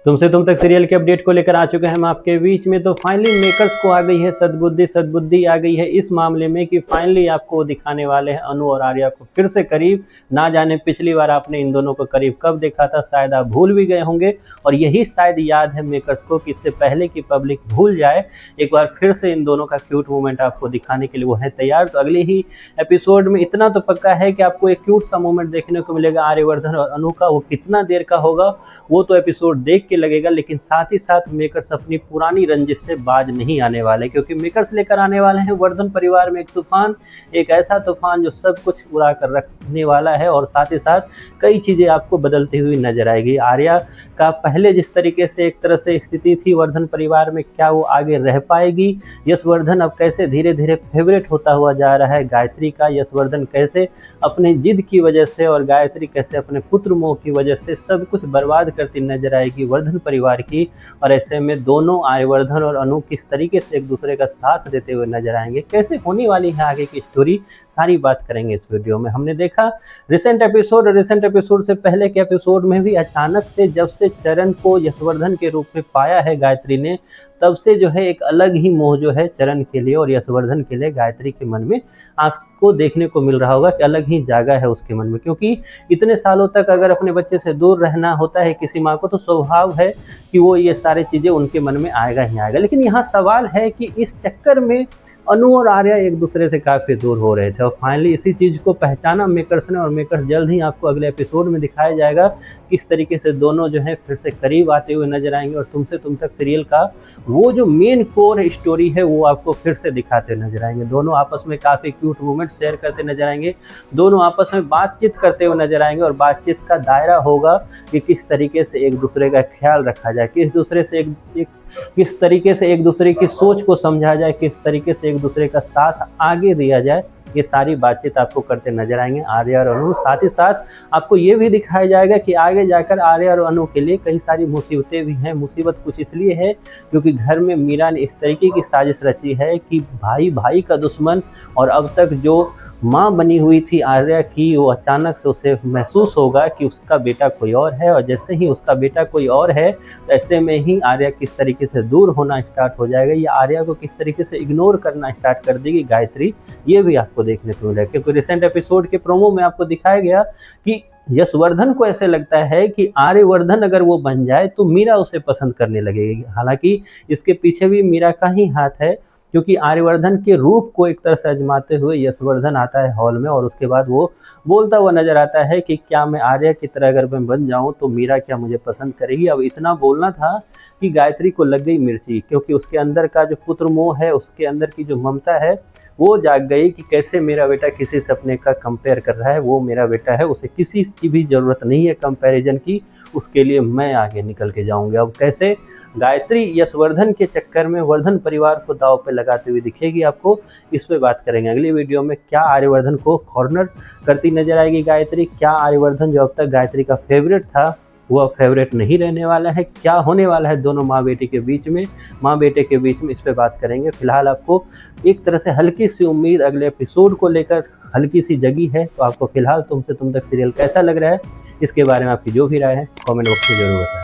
तुमसे तुम तक सीरियल के अपडेट को लेकर आ चुके हैं हम आपके बीच में। तो फाइनली मेकर्स को आ गई है सद्बुद्धि आ गई है इस मामले में कि फाइनली आपको दिखाने वाले हैं अनु और आर्या को फिर से करीब। ना जाने पिछली बार आपने इन दोनों को करीब कब देखा था, शायद आप भूल भी गए होंगे और यही शायद याद है मेकर्स को कि इससे पहले कि पब्लिक भूल जाए, एक बार फिर से इन दोनों का क्यूट मोमेंट आपको दिखाने के लिए वो है तैयार। तो अगले ही एपिसोड में इतना तो पक्का है कि आपको एक क्यूट सा मोमेंट देखने को मिलेगा आर्यवर्धन और अनु का। वो कितना देर का होगा वो तो एपिसोड देख के लगेगा, लेकिन साथ ही साथ मेकर्स अपनी पुरानी रंजिश से बाज नहीं आने वाले, क्योंकि मेकर्स लेकर आने वाले हैं वर्धन परिवार में एक तूफान, एक ऐसा तूफान जो सब कुछ उड़ा कर रखने वाला है और साथ ही साथ कई चीज़ें आपको बदलती हुई नजर आएगी। आर्या का पहले जिस तरीके से एक तरह से स्थिति थी वर्धन परिवार में, क्या वो आगे रह पाएगी? यशवर्धन अब कैसे धीरे धीरे फेवरेट होता हुआ जा रहा है गायत्री का, यशवर्धन कैसे अपने जिद की वजह से और गायत्री कैसे अपने पुत्र मोह की वजह से सब कुछ बर्बाद करती नजर आएगी वर्धन परिवार की। और ऐसे में दोनों आर्यवर्धन और अनु किस तरीके से एक दूसरे का साथ देते हुए नजर आएंगे, कैसे होने वाली है आगे की स्टोरी, सारी बात करेंगे इस वीडियो में। हमने देखा रिसेंट एपिसोड से पहले के एपिसोड में भी अचानक से जब से चरण को यशवर्धन के रूप में पाया है गायत्री ने, तब से जो है एक अलग ही मोह जो है चरण के लिए और यशवर्धन के लिए गायत्री के मन में आपको देखने को मिल रहा होगा कि अलग ही जागा है उसके मन में। क्योंकि इतने सालों तक अगर अपने बच्चे से दूर रहना होता है किसी माँ को, तो स्वभाव है कि वो ये सारी चीज़ें उनके मन में आएगा ही आएगा। लेकिन यहाँ सवाल है कि इस चक्कर में अनु और आर्या एक दूसरे से काफ़ी दूर हो रहे थे और फाइनली इसी चीज़ को पहचाना मेकर्स ने, और मेकर्स जल्द ही आपको अगले एपिसोड में दिखाया जाएगा किस तरीके से दोनों जो है फिर से करीब आते हुए नजर आएंगे और तुमसे तुम तक सीरियल का वो जो मेन कोर स्टोरी है वो आपको फिर से दिखाते नजर आएंगे। दोनों आपस में काफ़ी क्यूट मोमेंट शेयर करते नजर आएंगे, दोनों आपस में बातचीत करते हुए नजर आएंगे और बातचीत का दायरा होगा कि किस तरीके से एक दूसरे का ख्याल रखा जाए, किस तरीके से एक दूसरे की सोच को समझा जाए, किस तरीके से एक दूसरे का साथ आगे दिया जाए। ये सारी बातचीत आपको करते नजर आएंगे आर्या और अनु। साथ ही साथ आपको ये भी दिखाया जाएगा कि आगे जाकर आर्या और अनु के लिए कई सारी मुसीबतें भी हैं। मुसीबत कुछ इसलिए है क्योंकि घर में मीरा ने इस तरीके की साजिश रची है कि भाई भाई का दुश्मन, और अब तक जो माँ बनी हुई थी आर्या की, वो अचानक से उसे महसूस होगा कि उसका बेटा कोई और है, और जैसे ही उसका बेटा कोई और है तो ऐसे में ही आर्या किस तरीके से दूर होना स्टार्ट हो जाएगा, या आर्या को किस तरीके से इग्नोर करना स्टार्ट कर देगी गायत्री, ये भी आपको देखने को मिलेगा। क्योंकि रिसेंट एपिसोड के प्रोमो में आपको दिखाया गया कि यशवर्धन को ऐसे लगता है कि आर्यवर्धन अगर वो बन जाए तो मीरा उसे पसंद करने लगेगी। हालांकि इसके पीछे भी मीरा का ही हाथ है, क्योंकि आर्यवर्धन के रूप को एक तरह से आजमाते हुए यशवर्धन आता है हॉल में और उसके बाद वो बोलता हुआ नजर आता है कि क्या मैं आर्या की तरह अगर मैं बन जाऊं तो मीरा क्या मुझे पसंद करेगी। अब इतना बोलना था कि गायत्री को लग गई मिर्ची, क्योंकि उसके अंदर का जो पुत्र मोह है, उसके अंदर की जो ममता है वो जाग गई कि कैसे मेरा बेटा किसी सपने का कंपेयर कर रहा है, वो मेरा बेटा है, उसे किसी की भी ज़रूरत नहीं है कंपैरिजन की, उसके लिए मैं आगे निकल के जाऊंगी। अब कैसे गायत्री यशवर्धन के चक्कर में वर्धन परिवार को दांव पे लगाते हुए दिखेगी आपको, इस पे बात करेंगे अगली वीडियो में। क्या आर्यवर्धन को कॉर्नर करती नजर आएगी गायत्री? क्या आर्यवर्धन जो अब तक गायत्री का फेवरेट था वो अब फेवरेट नहीं रहने वाला है? क्या होने वाला है दोनों माँ बेटे के बीच में, इस पे बात करेंगे। फिलहाल आपको एक तरह से हल्की सी उम्मीद अगले एपिसोड को लेकर हल्की सी जगी है, तो आपको फिलहाल तुमसे तुम तक सीरियल कैसा लग रहा है, इसके बारे में आपकी जो भी राय है कमेंट बॉक्स में जरूर बताएं।